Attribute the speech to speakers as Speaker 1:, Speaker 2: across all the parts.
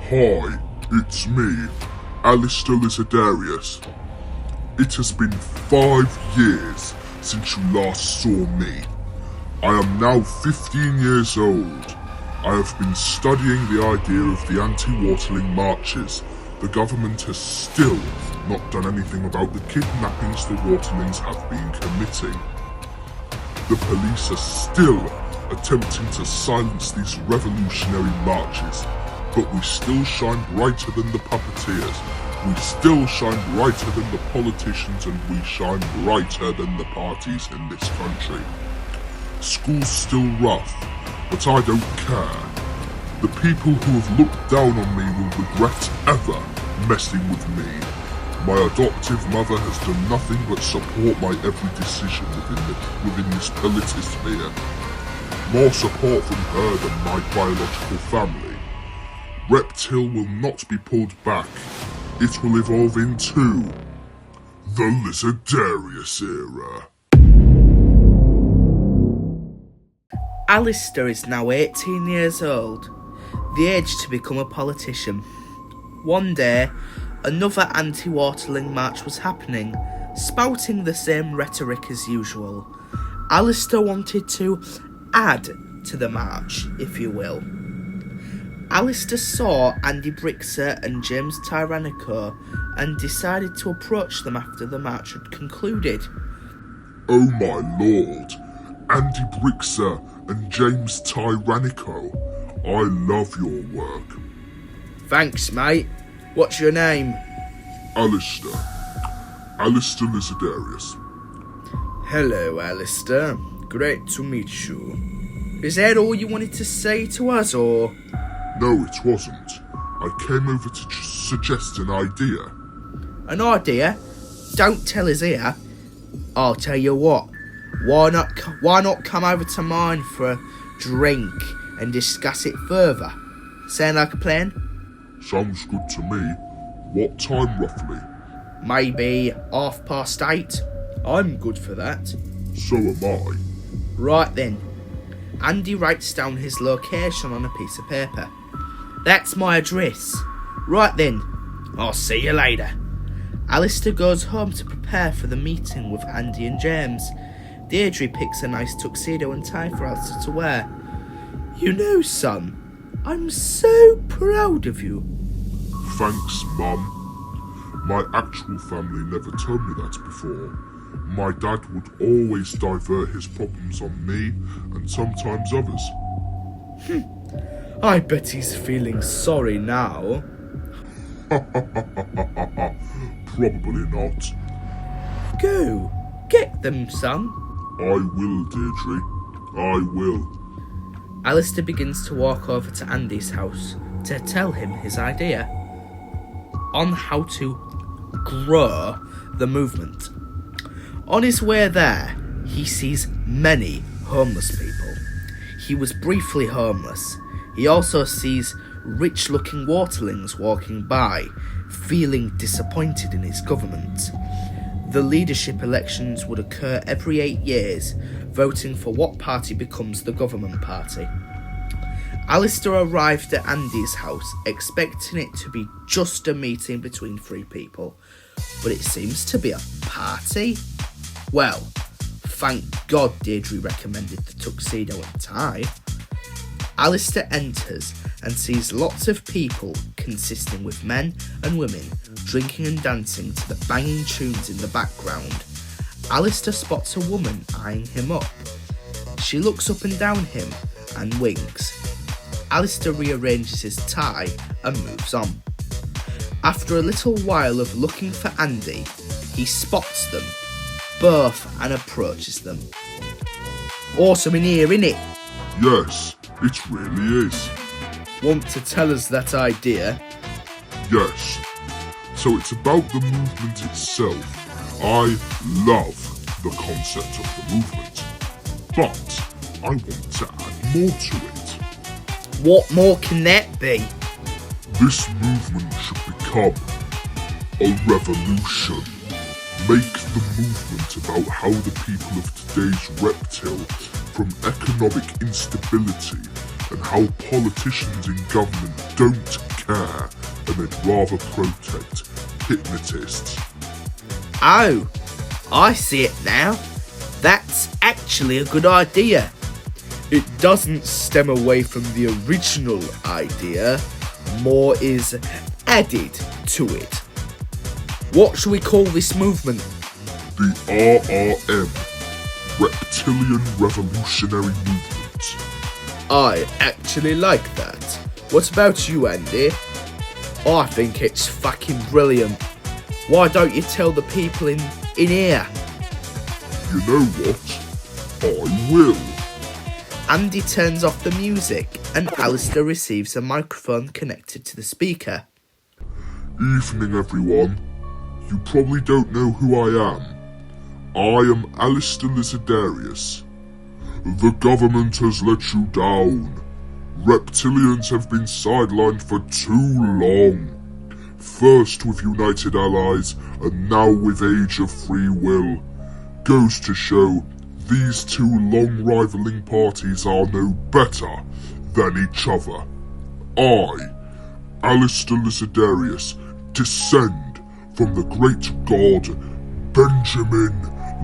Speaker 1: Hi, it's me, Alister Lizardarius. It has been 5 years since you last saw me. I am now 15 years old. I have been studying the idea of the anti-Waterling marches. The government has still not done anything about the kidnappings the Waterlings have been committing. The police are still attempting to silence these revolutionary marches, but we still shine brighter than the puppeteers. We still shine brighter than the politicians, and we shine brighter than the parties in this country. School's still rough, but I don't care. The people who have looked down on me will regret ever messing with me. My adoptive mother has done nothing but support my every decision within this politosphere. More support from her than my biological family. Reptil will not be pulled back. It will evolve into the Lizardarius era.
Speaker 2: Alister is now 18 years old, the age to become a politician. One day, another anti-Waterling march was happening, spouting the same rhetoric as usual. Alister wanted to add to the march, if you will. Alister saw Andy Brixer and James Tyrannico and decided to approach them after the march had concluded.
Speaker 1: Oh my lord, Andy Brixer and James Tyrannico, I love your work.
Speaker 2: Thanks, mate. What's your name?
Speaker 1: Alister. Alister Lizardarius.
Speaker 2: Hello, Alister. Great to meet you. Is that all you wanted to say to us, or...?
Speaker 1: No, it wasn't. I came over to suggest an idea.
Speaker 2: An idea? Don't tell us here. I'll tell you what. Why not come over to mine for a drink and discuss it further? Sound like a plan?
Speaker 1: Sounds good to me. What time roughly?
Speaker 2: Maybe 8:30. I'm good for that.
Speaker 1: So am I.
Speaker 2: Right then. Andy writes down his location on a piece of paper. That's my address. Right then. I'll see you later. Alister goes home to prepare for the meeting with Andy and James. Deirdre picks a nice tuxedo and tie for Alister to wear. You know, son, I'm so proud of you.
Speaker 1: Thanks, Mum. My actual family never told me that before. My dad would always divert his problems on me and sometimes others.
Speaker 2: I bet he's feeling sorry now.
Speaker 1: Probably not.
Speaker 2: Go, get them, son.
Speaker 1: I will, Deirdre. I will.
Speaker 2: Alister begins to walk over to Andy's house to tell him his idea on how to grow the movement. On his way there, he sees many homeless people. He was briefly homeless. He also sees rich-looking Waterlings walking by, feeling disappointed in his government. The leadership elections would occur every 8 years, voting for what party becomes the government party. Alister arrived at Andy's house, expecting it to be just a meeting between 3 people, but it seems to be a party. Well, thank God Deirdre recommended the tuxedo and tie. Alister enters and sees lots of people consisting with men and women drinking and dancing to the banging tunes in the background. Alister spots a woman eyeing him up. She looks up and down him and winks. Alister rearranges his tie and moves on. After a little while of looking for Andy, he spots them both and approaches them. Awesome in here, innit?
Speaker 1: Yes, it really is.
Speaker 2: Want to tell us that idea?
Speaker 1: Yes. So it's about the movement itself. I love the concept of the movement, but I want to add more to it.
Speaker 2: What more can that be?
Speaker 1: This movement should become a revolution. Make the movement about how the people of today's Reptil, from economic instability and how politicians in government don't care and they'd rather protect hypnotists.
Speaker 2: Oh, I see it now. That's actually a good idea. It doesn't stem away from the original idea, more is added to it. What should we call this movement?
Speaker 1: The RRM, Reptilian Revolutionary Movement.
Speaker 2: I actually like that. What about you, Andy? I think it's fucking brilliant. Why don't you tell the people in here?
Speaker 1: You know what? I will.
Speaker 2: Andy turns off the music and Alister receives a microphone connected to the speaker.
Speaker 1: Evening, everyone. You probably don't know who I am. I am Alister Lizardarius. The government has let you down. Reptilians have been sidelined for too long. First with United Allies, and now with Age of Free Will. Goes to show, these two long-rivaling parties are no better than each other. I, Alister Lizardarius, descend from the great god Benjamin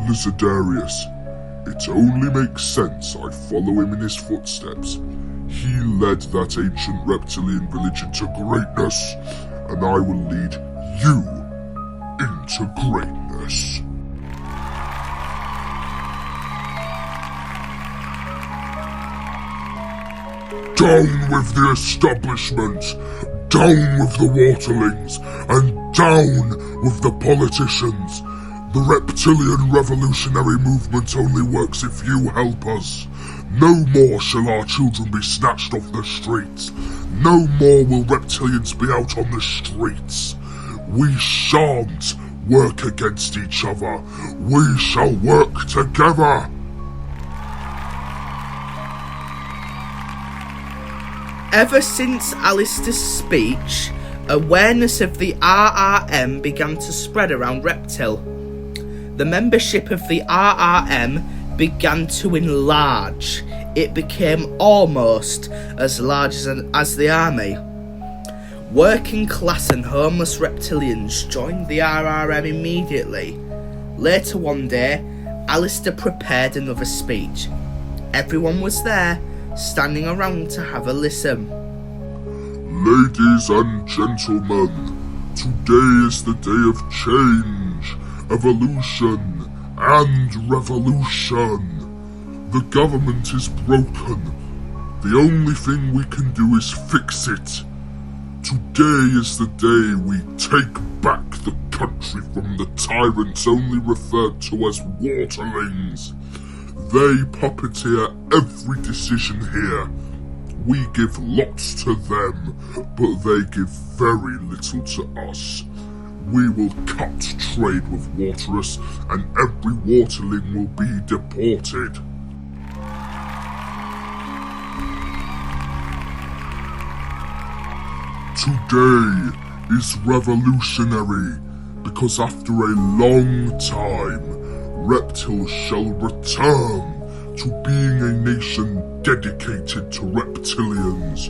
Speaker 1: Lizardarius. It only makes sense I follow him in his footsteps. He led that ancient reptilian village into greatness, and I will lead you into greatness. Down with the establishment, down with the waterlings, and down with the politicians. The Reptilian Revolutionary Movement only works if you help us. No more shall our children be snatched off the streets. No more will reptilians be out on the streets. We shan't work against each other. We shall work together.
Speaker 2: Ever since Alister's speech, awareness of the RRM began to spread around Reptil. The membership of the RRM began to enlarge. It became almost as large as the army. Working class and homeless reptilians joined the RRM immediately. Later one day, Alister prepared another speech. Everyone was there, standing around to have a listen.
Speaker 1: Ladies and gentlemen, today is the day of change, evolution, and revolution. The government is broken. The only thing we can do is fix it. Today is the day we take back the country from the tyrants only referred to as waterlings. They puppeteer every decision here. We give lots to them, but they give very little to us. We will cut trade with Waterus, and every waterling will be deported. Today is revolutionary, because after a long time, Reptil shall return to being a nation dedicated to reptilians.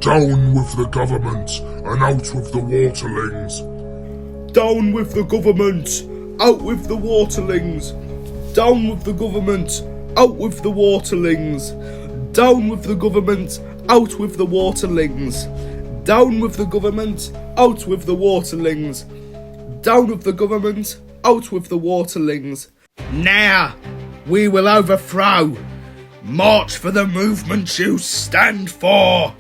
Speaker 1: Down with the government and out with the waterlings. Down with the government, out with the waterlings. Down with the government, out with the waterlings. Down with the government, out with the waterlings. Down with the government, out with the waterlings. Down with the government, out with the waterlings. Now, we will overthrow. March for the movement you stand for.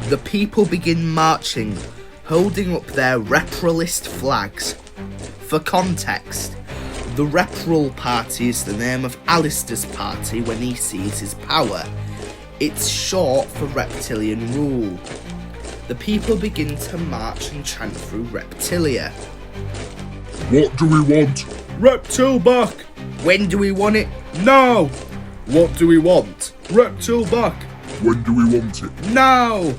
Speaker 1: The people begin marching, holding up their Reptilist flags. For context, the Reptil Party is the name of Alister's party when he seizes power. It's short for Reptilian rule. The people begin to march and chant through Reptilia. What do we want?
Speaker 2: Reptil back! When do we want it? Now! What do we want? Reptil back!
Speaker 1: When do we want it?
Speaker 2: Now!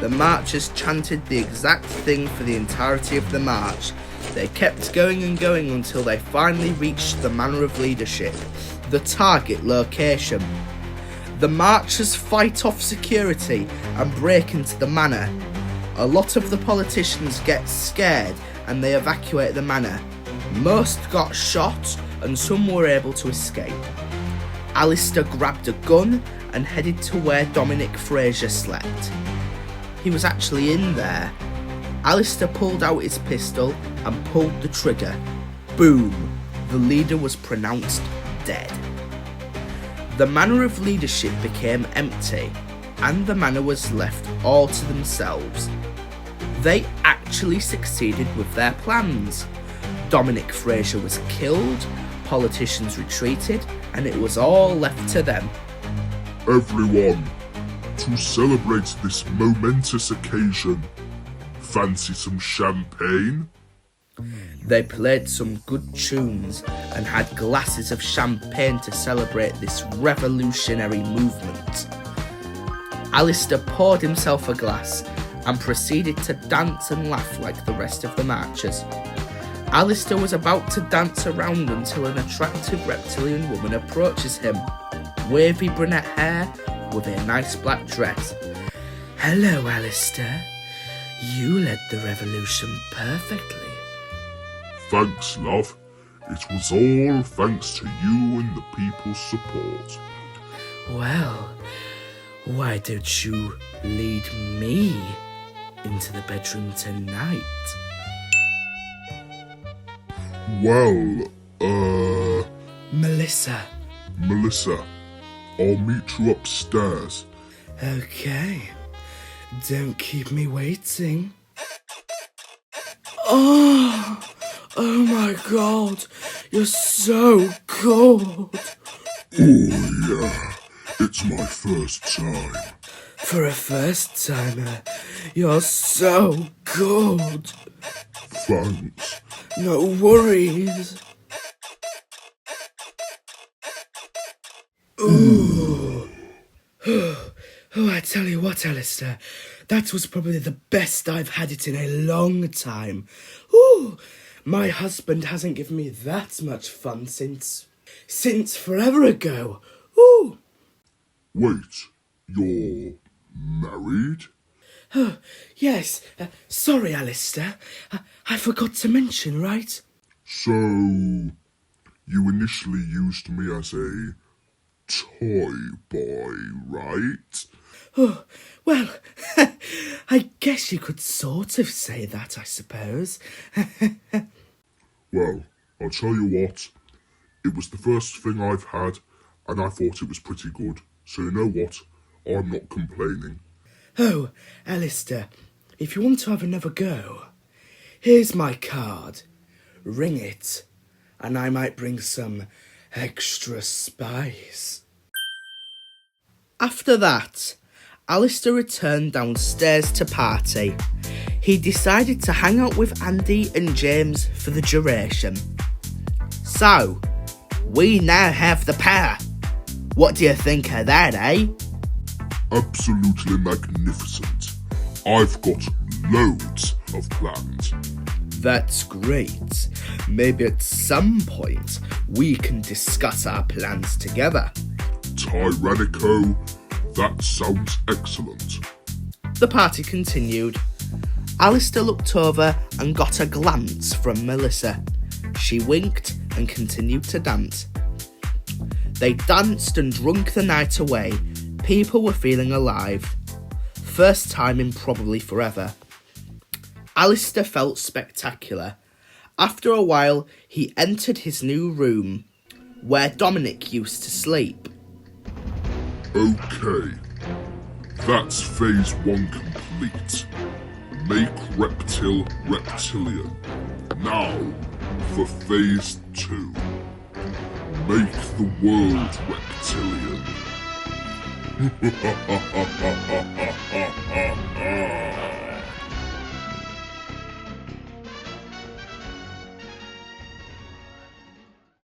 Speaker 2: The marchers chanted the exact thing for the entirety of the march. They kept going and going until they finally reached the manor of leadership, the target location. The marchers fight off security and break into the manor. A lot of the politicians get scared and they evacuate the manor. Most got shot and some were able to escape. Alister grabbed a gun and headed to where Dominic Fraser slept. He was actually in there. Alister pulled out his pistol and pulled the trigger. Boom! The leader was pronounced dead. The manor of leadership became empty, and the manor was left all to themselves. They actually succeeded with their plans. Dominic Fraser was killed, politicians retreated, and it was all left to them.
Speaker 1: Everyone, to celebrate this momentous occasion, fancy some champagne?
Speaker 2: They played some good tunes and had glasses of champagne to celebrate this revolutionary movement. Alister poured himself a glass and proceeded to dance and laugh like the rest of the marchers. Alister was about to dance around until an attractive reptilian woman approaches him. Wavy brunette hair with a nice black dress. "Hello, Alister. You led the revolution perfectly."
Speaker 1: Thanks, love. It was all thanks to you and the people's support.
Speaker 2: Well, why don't you lead me into the bedroom tonight?
Speaker 1: Well,
Speaker 2: Melissa.
Speaker 1: Melissa, I'll meet you upstairs.
Speaker 2: Okay. Don't keep me waiting. Oh my god. You're so cold.
Speaker 1: Oh yeah, it's my first time.
Speaker 2: For a first timer, you're so good.
Speaker 1: Thanks.
Speaker 2: No worries. Ooh. Oh, I tell you what, Alister, that was probably the best I've had it in a long time. Ooh, my husband hasn't given me that much fun since forever ago. Ooh.
Speaker 1: Wait, you're married?
Speaker 2: Oh, yes. Sorry, Alister. I forgot to mention, right?
Speaker 1: So, you initially used me as a toy boy, right?
Speaker 2: Oh, well, I guess you could sort of say that, I suppose.
Speaker 1: Well, I'll tell you what, it was the first thing I've had, and I thought it was pretty good. So you know what? I'm not complaining.
Speaker 2: Oh, Alister, if you want to have another go, here's my card. Ring it, and I might bring some extra spice. After that, Alister returned downstairs to party. He decided to hang out with Andy and James for the duration. So, we now have the power. What do you think of that, eh?
Speaker 1: Absolutely magnificent. I've got loads of plans.
Speaker 2: That's great. Maybe at some point we can discuss our plans together.
Speaker 1: Tyrannico, that sounds excellent.
Speaker 2: The party continued. Alister looked over and got a glance from Melissa. She winked and continued to dance. They danced and drunk the night away. People were feeling alive. First time in probably forever. Alister felt spectacular. After a while, he entered his new room, where Dominic used to sleep.
Speaker 1: Okay, that's phase 1 complete. Make Reptil reptilian. Now, for phase 2. Make the world reptilian.